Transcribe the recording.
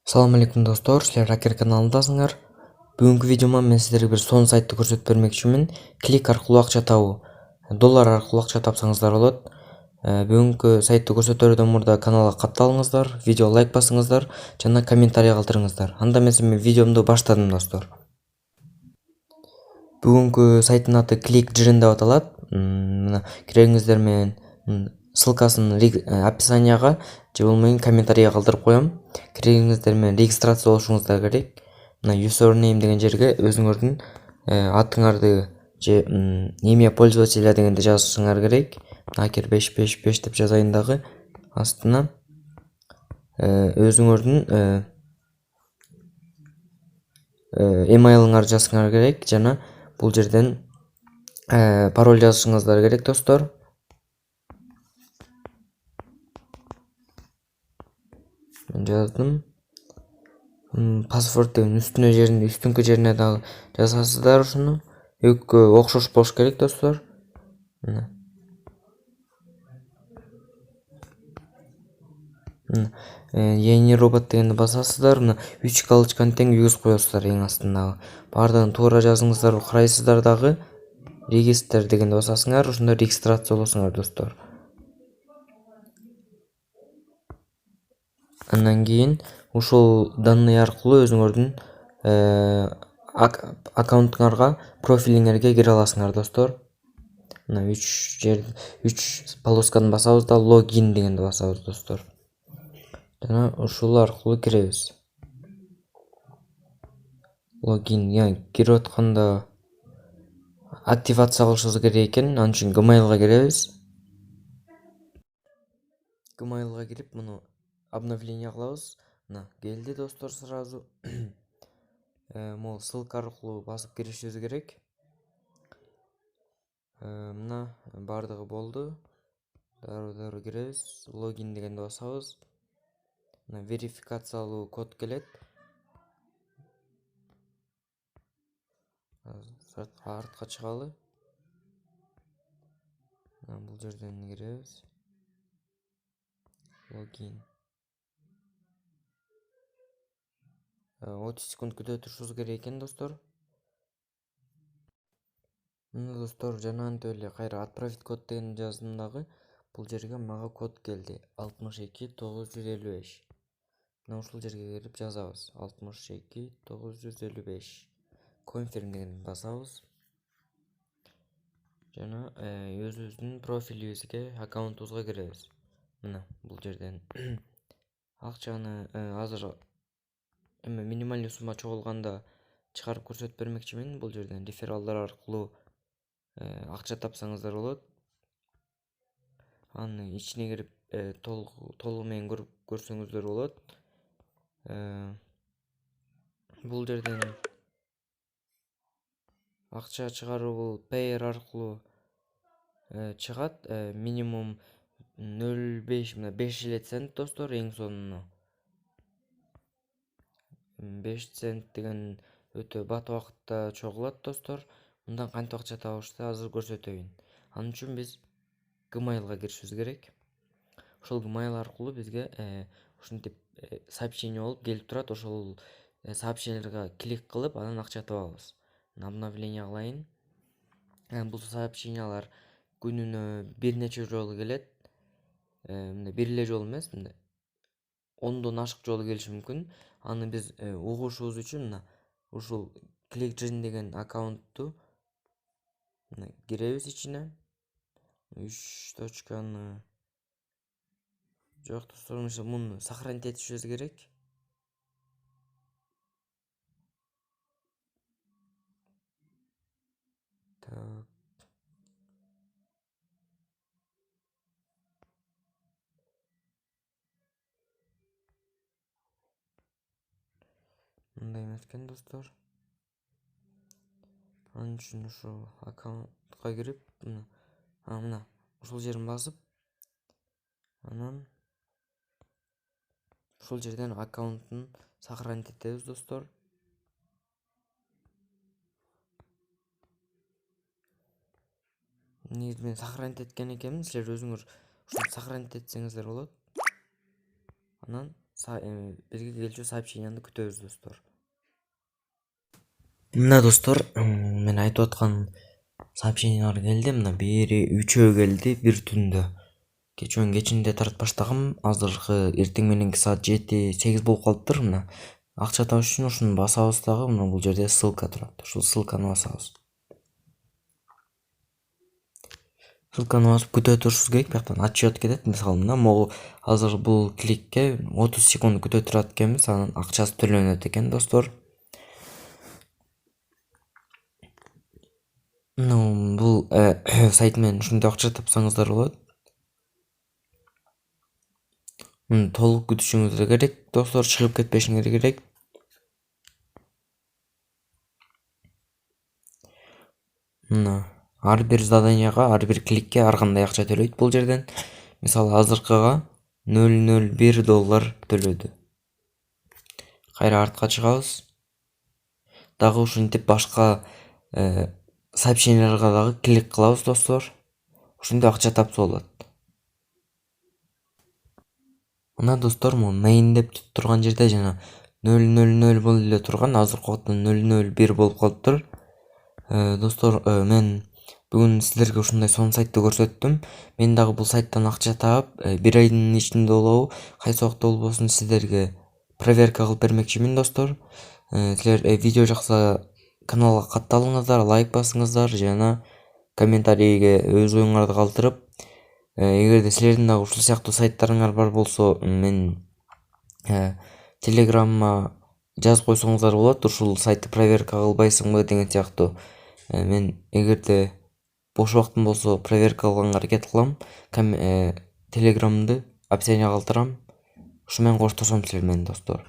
Assalamu alaikum достор, силер Ракер каналындасыңар. Бүгүнкү видеома мен сиздерге бир сонун сайтты көрсөтүп бермекчимин. Клик аркылуу акча табуу. Доллар аркылуу акча тапсаңыздар болот. Бүгүнкү сайтты көрсөтөрдөн мурда каналга катталыңыздар, видео лайк басыңыздар жана комментарий калтырыңыздар. Анда эмесе мен видеомду баштадым достор. Бүгүнкү сайттын аты Click Dream деп аталат. Мына керегиңиздер менен ссылкасын описанияга же болбойбу комментарийге калтырып коем. Керегиңиздер менен регистрация болушуңуздар керек. Мына username деген жерге өзүңөрдүн атыңарды же имя пользователя дегенди жазышыңар керек. Акер 555 деп жазайын дагы. Астына өзүңөрдүн эмейлиңарды жазышыңар керек жана бул жерден пароль жазышыңыздар керек достор. Мен жаздым. Паспорт деген үстүнкү жерине дагы жазасыздар ушуну. Экөө окшош болуш керек достор. Yeni робот дегенди басасыздар. Мына 3 галочканы тең үйгүзүп коесуздар эң астындагы. Бардыгын туура жазыңыздар, карайсыздар дагы. Регистр дегенди басасыңар, ошондо регистрация болосуңар достор. Андан кийин ушул данный аркылуу өзүңөрдүн аккаунтуңарга, профилиңерге кире аласыңар достор. Мына 3 полосканы басабыз да логин дегенди басабыз достор. Жана ушул аркылуу киребиз. Логин, кирип атканда активация кылышыбыз керек экен. Анын үчүн Gmail'га киребиз. Gmail'га кирип, муну обновление кылабыз. Мына келди достор сразу. Могу ссылка аркылуу басып киришибиз керек. Мына бардыгы болду. Дароо киребиз. Логин дегенди басабыз. Мына верификациялуу код келет. Артка чыгалы. Бул жерден киребиз. Логин. 30 секунд күтө турушубуз керек экен достор. Мына достор, жанагынтип эле кайра отправить код деген жаздым дагы. Бул жерге мага код келди. 62955. Мына ушул жерге кирип жазабыз. 62955. Confirm деген басабыз. Жана өзүбүздүн профилибизге, аккаунтубузга киребиз. Мына бул жерден акчаны азыр минимальный сумма чогулганда чыгарып көрсөтүп бермекчимин. Бул жерден рефералдар аркылуу акча тапсаңыздар болот. Анын ичине кирип толугу менен көрсөңүздөр болот. Бул жерден акча чыгаруу Payer аркылуу чыгат. Минимум 0,5, мына 5 цент достор, эң сонуну. 5 цент деген өтө бат убакытта чогулат достор. Мындан кантип акча табышты азыр көрсөтөйүн. Анын үчүн биз Gmail'га киришибиз керек. Ошол Gmail аркылуу бизге ушинтип сообщение болуп келип турат. Ошол сообщениелерге клик кылып, анан акча табабыз. Обновление кылайын. Бул сообщениялар күнүнө бир нече жолу келет. Мына бир эле жолу эмес, мына 10дон ашык жолу келиши мүмкүн. Аны биз угушубуз үчүн мына ушул Click Dream деген аккаунтту мына киребиз ичине. 3 точканы жок достор, муну сохранить этишибиз керек. Так. Мындай эмес экен достор. Анын үчүн ушул аккаунтка кирип, мына ушул жерин басып, анан ушул жерден аккаунттун сохранить этебиз достор. Негизи мен сохранить эткен экенмин. Силер өзүңөр ушуну сохранить этсеңиздер болот. Анан бизге келчү сообщенияны күтөбүз достор. Мына достор, мен айтып аткан сообщениялар келди. Мына бири 3 келди бир түндө. Кечүүнүн кечинде таратып баштагам. Азыркы эртең мененки саат 7-8 болуп калыптыр. Мына акча табыш үчүн ушуну басабыз дагы. Мына бул жерде ссылка турат. Ушул ссылканы басабыз. Ссылканы басып күтө турушубуз керек. Бияктан отчет кетет. Мисалы мына могу азыр бул кликке 30 секунд күтө турат экенбиз. Анан акчасы төлөнөт экен достор. Бул сайт менен ушундай акча тапсаңыздар болот. Муну толук күтүшүңүздөр керек достор, чыгып кетпешиңер керек. Мына ар бир заданияга, ар бир кликке ар кандай акча төлөйт бул жерден. Мисалы азыркыга $0.01 төлөдү. Кайра артка чыгабыз. Дагы ушинтип башка сообщенияларга дагы клик кылабыз достор. Ушинтип акча тапса болот. Мына достор, могу main деп турган жерде жана 000 болуп эле турган, азыркы убакытта 001 болуп калыптыр. Достор, мен бүгүн силерге ушундай сонун сайтты көрсөттүм. Мен дагы бул сайттан акча таап, 1 айдын ичинде болобу, кайсы убакта болбосун силерге проверка кылып бермекчимин достор. Силер видео жакса каналга катталыңыздар, лайк басыңыздар жана комментарийге өз оюңарды калтырып, эгерде силердин дагы ушул сыяктуу сайттарыңар бар болсо, мен телеграмма жазып койсоңуздар болот. Ушул сайтты проверка кылбайсыңбы деген сыяктуу. Мен эгерде бош убактым болсо проверка кылганга аракет кылам. Телеграмды описанияга калтырам. Ушу менен коштошом силер менен достор.